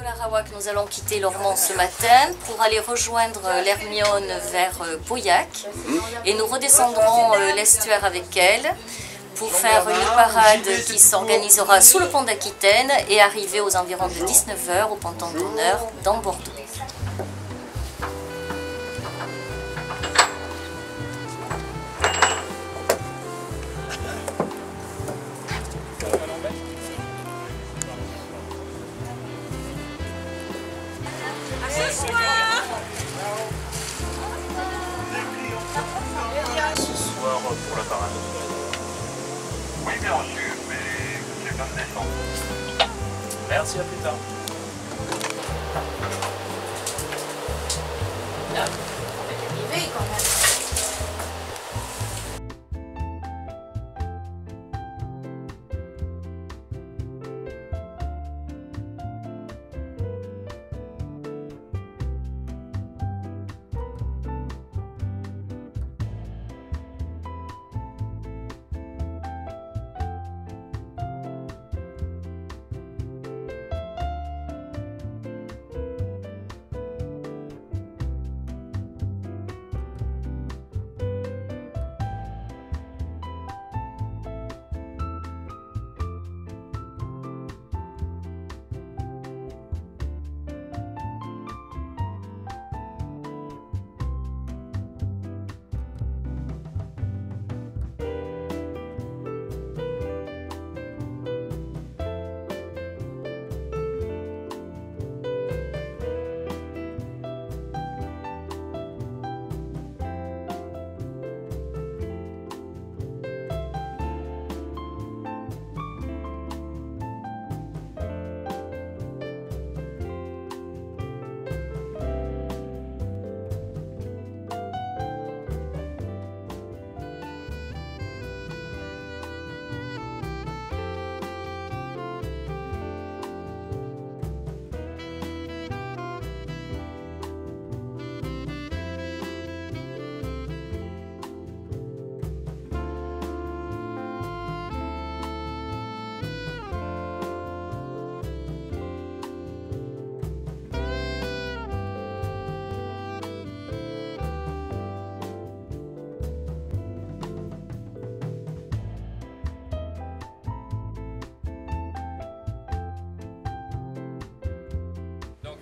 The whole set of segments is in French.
l'Arawak, nous allons quitter Lormont ce matin pour aller rejoindre l'Hermione vers Pauillac et nous redescendrons l'estuaire avec elle pour faire une parade qui s'organisera sous le pont d'Aquitaine et arriver aux environs de 19 h au ponton d'honneur dans Bordeaux. Ce soir pour la parade. Oui, bien reçu, mais j'ai pas de naissance. Merci, à plus tard. Là, on est arrivé quand même.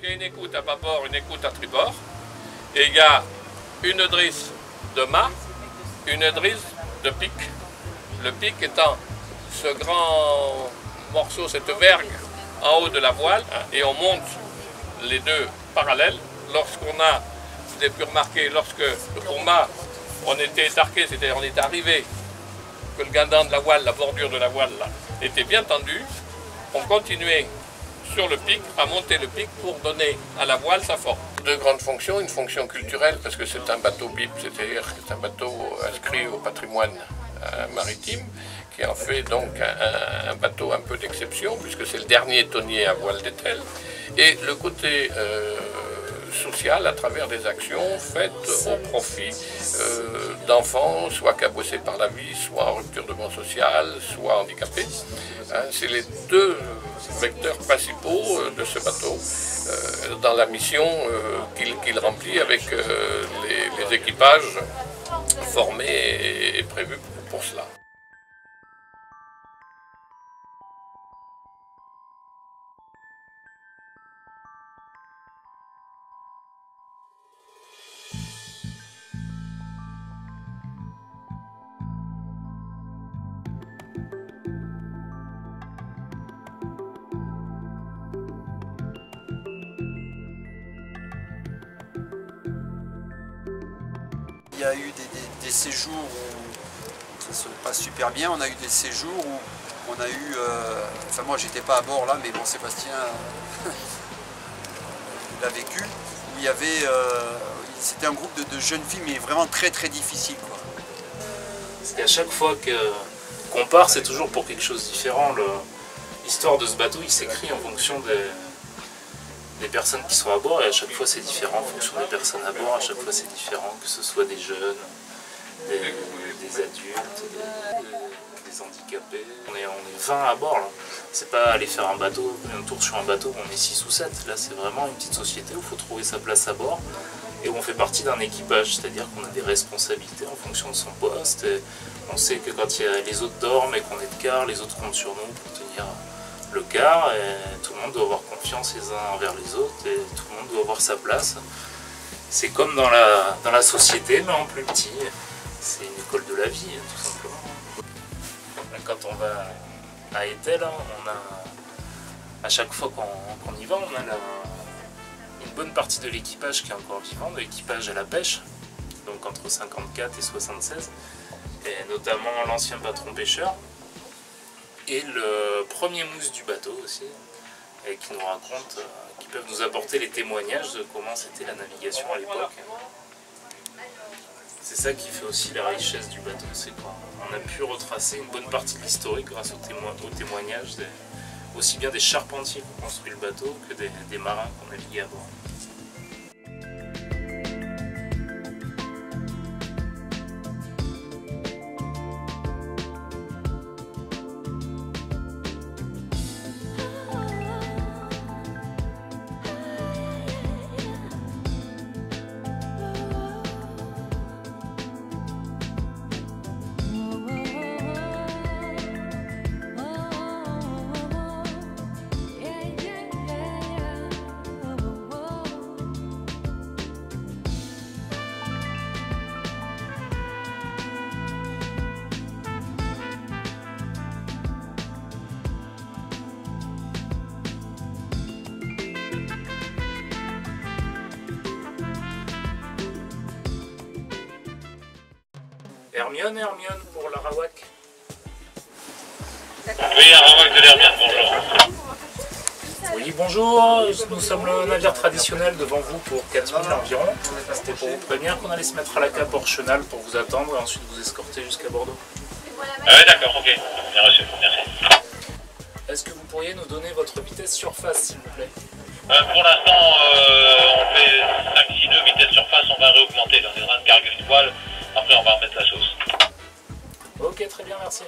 Il y a une écoute à bâbord, une écoute à tribord, et il y a une drisse de mât, une drisse de pic. Le pic étant ce grand morceau, cette vergue en haut de la voile, et on monte les deux parallèles. Lorsqu'on a, vous avez pu remarquer, lorsque au mât on était étarqué, c'est-à-dire on était arrivé, que le guindant de la voile, la bordure de la voile là, était bien tendue, on continuait sur le pic, à monter le pic pour donner à la voile sa forme. Deux grandes fonctions, une fonction culturelle parce que c'est un bateau BIP, c'est-à-dire que c'est un bateau inscrit au patrimoine maritime, qui en fait donc un bateau un peu d'exception puisque c'est le dernier tonnier à voile d'étel. Et le côté social à travers des actions faites au profit d'enfants, soit cabossés par la vie, soit en rupture de bond social, soit handicapés. C'est les deux vecteurs principaux de ce bateau dans la mission qu'il remplit avec les équipages formés et prévus pour cela. Il y a eu des séjours où ça se passe super bien. On a eu des séjours où on a eu... enfin moi j'étais pas à bord là, mais bon Sébastien l'a vécu. Où il y avait... c'était un groupe de jeunes filles mais vraiment très très difficile, quoi. Parce qu'à chaque fois qu'on part, c'est toujours pour quelque chose de différent. L'histoire de ce bateau, il s'écrit en fonction des personnes qui sont à bord, et à chaque fois c'est différent en fonction des personnes à bord, à chaque fois c'est différent, que ce soit des jeunes, des adultes, des des handicapés. On est 20 à bord là. C'est pas aller faire un tour sur un bateau, on est 6 ou 7. Là c'est vraiment une petite société où il faut trouver sa place à bord et où on fait partie d'un équipage, c'est-à-dire qu'on a des responsabilités en fonction de son poste. Et on sait que quand les autres dorment et qu'on est de quart, les autres comptent sur nous pour tenir le quart et tout le monde doit avoir confiance les uns envers les autres et tout le monde doit avoir sa place. C'est comme dans la société mais en plus petit. C'est une école de la vie tout simplement. Quand on va à Etel, on a, à chaque fois qu'on y va, on a une bonne partie de l'équipage qui est encore vivant, de l'équipage à la pêche, donc entre 54 et 76, et notamment l'ancien patron pêcheur, et le premier mousse du bateau aussi, et qui nous raconte, qui peuvent nous apporter les témoignages de comment c'était la navigation à l'époque. C'est ça qui fait aussi la richesse du bateau, c'est qu'on a pu retracer une bonne partie de l'historique grâce aux témoignages aussi bien des charpentiers qui ont construit le bateau que des marins qui ont navigué à bord. Hermione pour l'Arawak. Oui, Arawak de l'Hermione, bonjour. Oui, bonjour, nous sommes le navire traditionnel devant vous pour 4000 environ. C'était pour vous prévenir qu'on allait se mettre à la cape hors chenal pour vous attendre et ensuite vous escorter jusqu'à Bordeaux. Ah oui, d'accord, ok. Bien reçu, merci. Est-ce que vous pourriez nous donner votre vitesse surface, s'il vous plaît? Pour l'instant, on fait 5-6 nœuds, vitesse surface, on va réaugmenter. Là, on est en train de carguer une voile, après on va remettre la sauce. Ok, très bien, merci.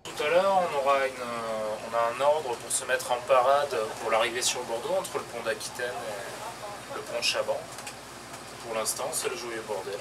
Tout à l'heure, on a un ordre pour se mettre en parade pour l'arrivée sur Bordeaux entre le pont d'Aquitaine et le pont Chaban. Pour l'instant, c'est le joyeux bordel.